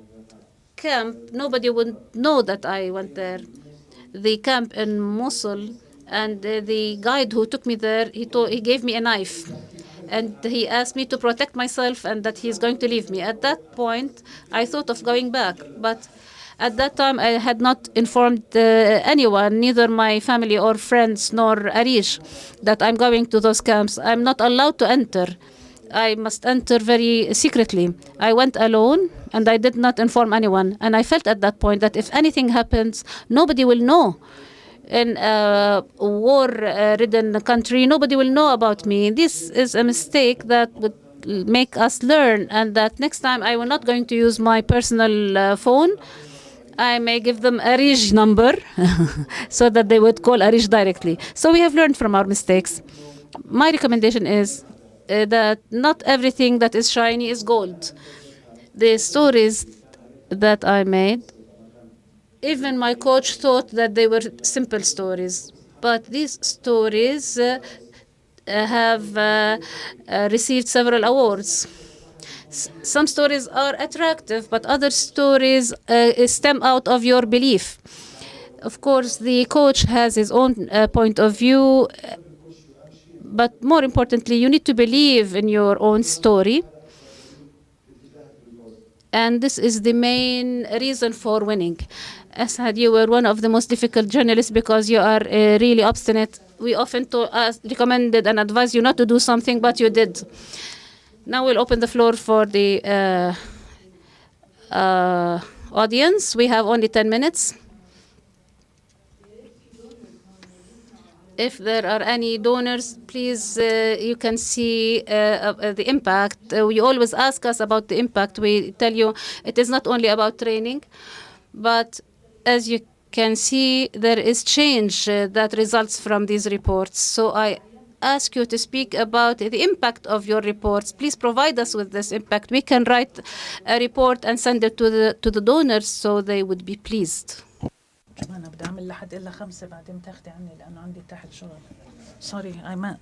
camp, nobody would know that I went there. The camp in Mosul, and the guide who took me there, he gave me a knife, and he asked me to protect myself and that he's going to leave me. At that point, I thought of going back, but at that time I had not informed anyone, neither my family or friends nor ARIJ, that I'm going to those camps. I'm not allowed to enter. I must enter very secretly. I went alone and I did not inform anyone. And I felt at that point that if anything happens, nobody will know. In a war-ridden country, nobody will know about me. This is a mistake that would make us learn, and that next time I will not going to use my personal phone. I may give them ARIJ number so that they would call ARIJ directly. So we have learned from our mistakes. My recommendation is that not everything that is shiny is gold. The stories that I made, even my coach thought that they were simple stories, but these stories have received several awards. Some stories are attractive, but other stories stem out of your belief. Of course, the coach has his own point of view, but more importantly, you need to believe in your own story. And this is the main reason for winning. Asad, you were one of the most difficult journalists because you are really obstinate. We often recommended and advised you not to do something, but you did. Now we'll open the floor for the audience. We have only 10 minutes. If there are any donors, please, you can see the impact. You always ask us about the impact. We tell you it is not only about training, but as you can see, there is change that results from these reports. So I ask you to speak about the impact of your reports. Please provide us with this impact. We can write a report and send it to the donors so they would be pleased. أنا بدي أعمل لحد إلا 5 بعدين تاخدي عني لأنه عندي تحت شغل. Sorry, I meant.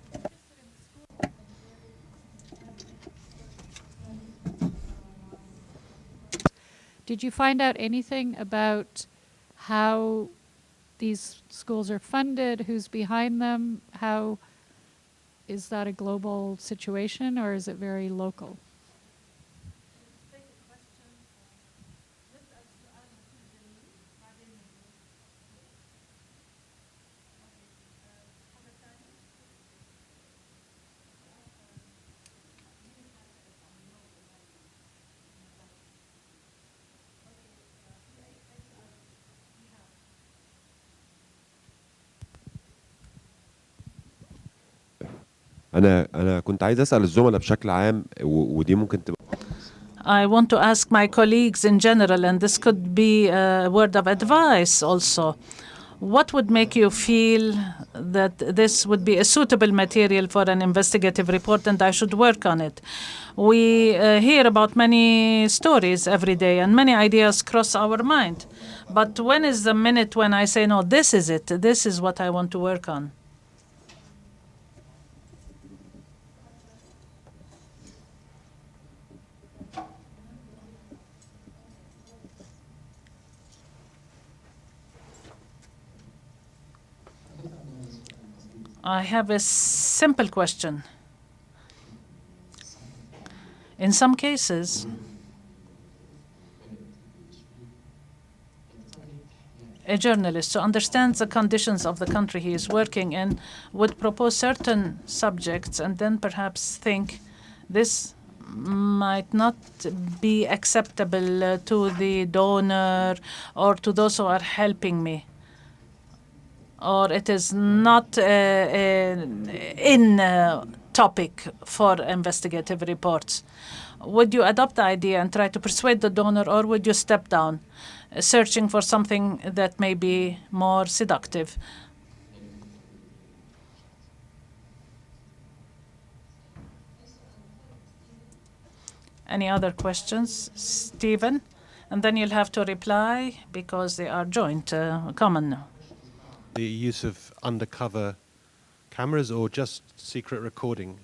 Did you find out anything about how these schools are funded, who's behind them? How is that a global situation or is it very local? أنا كنت عايز أسأل الزملاء بشكل عام ودي ممكن تبقى I want to ask my colleagues in general, and this could be a word of advice also. What would make you feel that this would be a suitable material for an investigative report and I should work on it? We hear about many stories every day and many ideas cross our mind. But when is the minute when I say, no, this is it, this is what I want to work on? I have a simple question. In some cases, a journalist who understands the conditions of the country he is working in would propose certain subjects and then perhaps think this might not be acceptable to the donor or to those who are helping me, or it is not in topic for investigative reports. Would you adopt the idea and try to persuade the donor, or would you step down, searching for something that may be more seductive? Any other questions? Stephen? And then you'll have to reply because they are joint, common. The use of undercover cameras or just secret recording,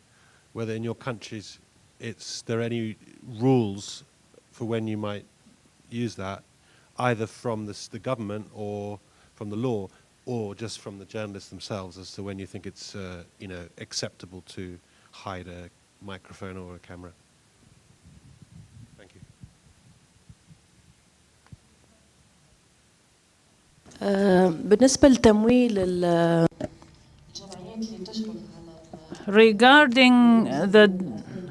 whether in your countries there are any rules for when you might use that, either from the government or from the law, or just from the journalists themselves as to when you think it's acceptable to hide a microphone or a camera. Thank you. بالنسبة لتمويل Regarding the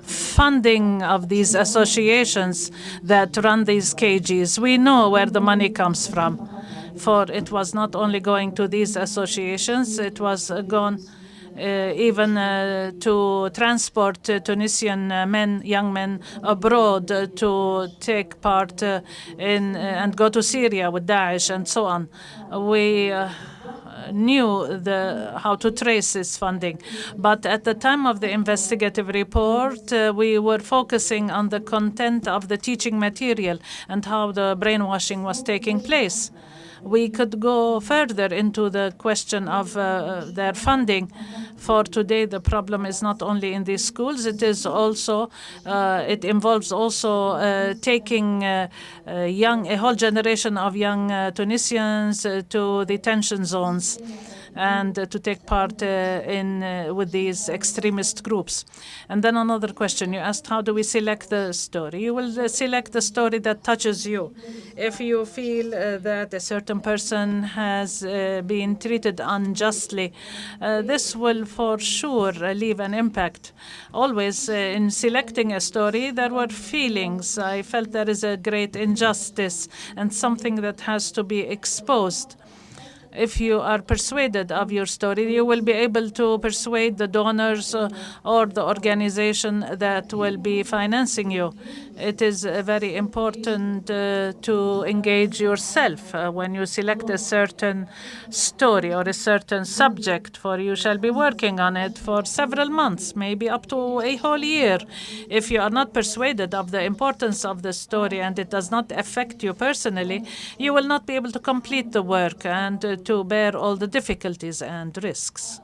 funding of these associations that run these KGs. We know where the money comes from. For it was not only going to these associations, it was gone even to transport Tunisian young men abroad to take part in and go to Syria with Daesh and so on. We knew how to trace this funding. But at the time of the investigative report, we were focusing on the content of the teaching material and how the brainwashing was taking place. We could go further into the question of their funding. For today, the problem is not only in these schools, it is also, it involves also taking a whole generation of young Tunisians to detention zones and to take part with these extremist groups. And then another question, you asked, how do we select the story? You will select the story that touches you. If you feel that a certain person has been treated unjustly, this will for sure leave an impact. Always in selecting a story, there were feelings. I felt there is a great injustice and something that has to be exposed. If you are persuaded of your story, you will be able to persuade the donors or the organization that will be financing you. It is very important to engage yourself when you select a certain story or a certain subject, for you shall be working on it for several months, maybe up to a whole year. If you are not persuaded of the importance of the story and it does not affect you personally, you will not be able to complete the work and to bear all the difficulties and risks.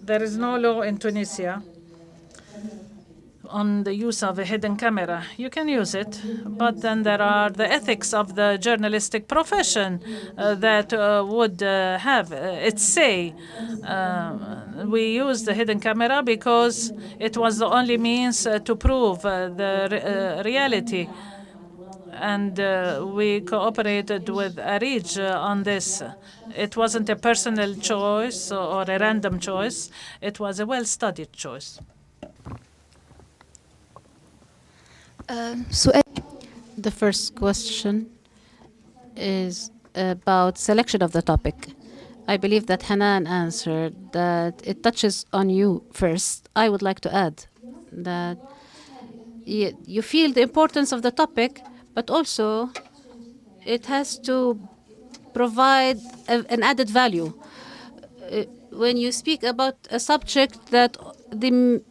There is no law in Tunisia on the use of a hidden camera. You can use it, but then there are the ethics of the journalistic profession that would have its say. We use the hidden camera because it was the only means to prove the reality. And we cooperated with ARIJ on this. It wasn't a personal choice or a random choice. It was a well-studied choice. The first question is about selection of the topic. I believe that Hanan answered that it touches on you first. I would like to add that you feel the importance of the topic, but also it has to provide an added value. When you speak about a subject that the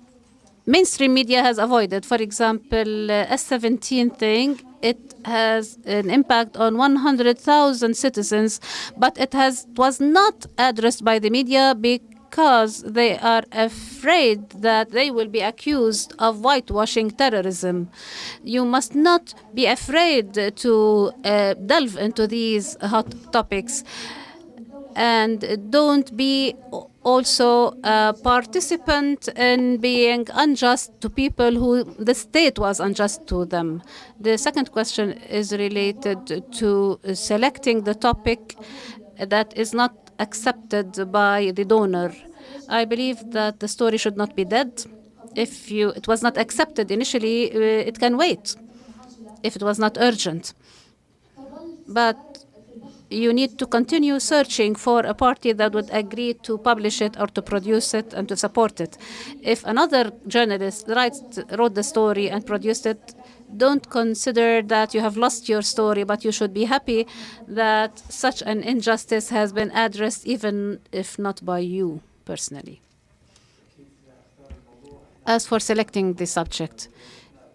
mainstream media has avoided, for example, S17 thing, it has an impact on 100,000 citizens, but it was not addressed by the media because they are afraid that they will be accused of whitewashing terrorism. You must not be afraid to delve into these hot topics. And don't be also a participant in being unjust to people who the state was unjust to them. The second question is related to selecting the topic that is not accepted by the donor. I believe that the story should not be dead. If it was not accepted initially, it can wait if it was not urgent. But you need to continue searching for a party that would agree to publish it or to produce it and to support it. If another journalist wrote the story and produced it, don't consider that you have lost your story, but you should be happy that such an injustice has been addressed, even if not by you personally. As for selecting the subject,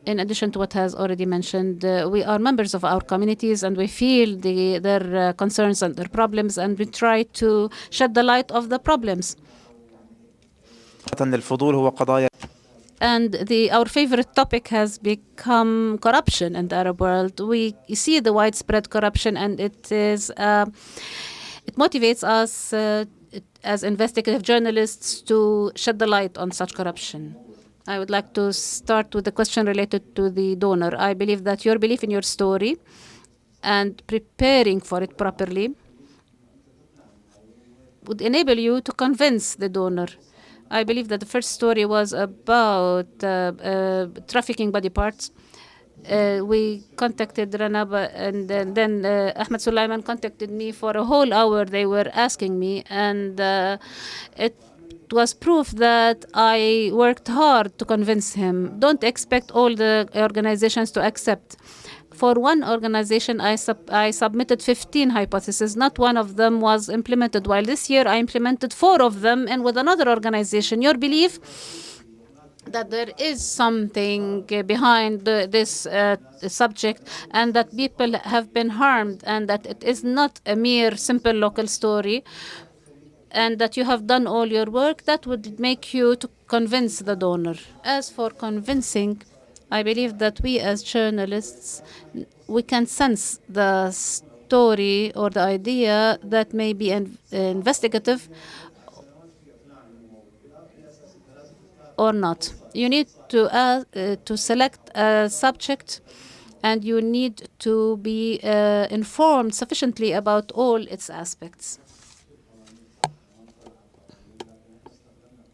in addition to what has already mentioned, we are members of our communities and we feel their concerns and their problems, and we try to shed the light of the problems. And our favorite topic has become corruption in the Arab world. We see the widespread corruption, and it motivates us as investigative journalists to shed the light on such corruption. I would like to start with the question related to the donor. I believe that your belief in your story and preparing for it properly would enable you to convince the donor. I believe that the first story was about trafficking body parts. We contacted Ranaba, and then Ahmed Sulaiman contacted me for a whole hour. They were asking me, and it was proof that I worked hard to convince him. Don't expect all the organizations to accept. For one organization, I submitted 15 hypotheses. Not one of them was implemented, while this year I implemented 4 of them, and with another organization. Your belief that there is something behind this subject, and that people have been harmed, and that it is not a mere simple local story, and that you have done all your work, that would make you to convince the donor. As for convincing, I believe that we as journalists, we can sense the story or the idea that may be investigative or not. You need to select a subject, and you need to be informed sufficiently about all its aspects.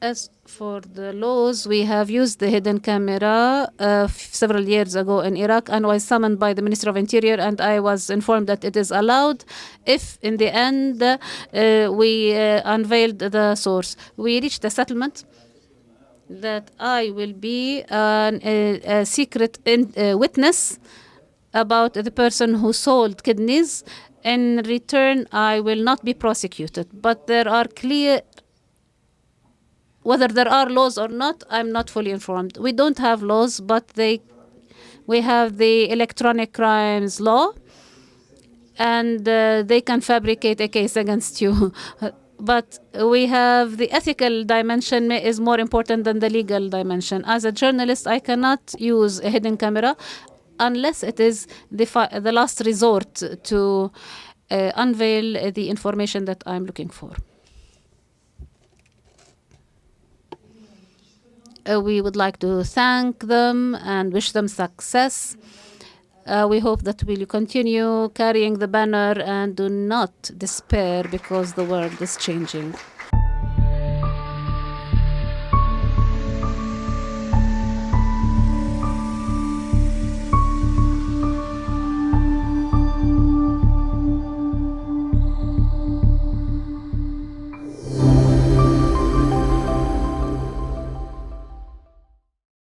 As for the laws, we have used the hidden camera several years ago in Iraq, and was summoned by the Ministry of Interior, and I was informed that it is allowed if in the end we unveiled the source. We reached a settlement that I will be a secret witness about the person who sold kidneys. In return, I will not be prosecuted, but there are clear. Whether there are laws or not, I'm not fully informed. We don't have laws, but we have the electronic crimes law, and they can fabricate a case against you. But we have the ethical dimension is more important than the legal dimension. As a journalist, I cannot use a hidden camera unless it is the last resort to unveil the information that I'm looking for. We would like to thank them and wish them success. We hope that we'll continue carrying the banner and do not despair, because the world is changing.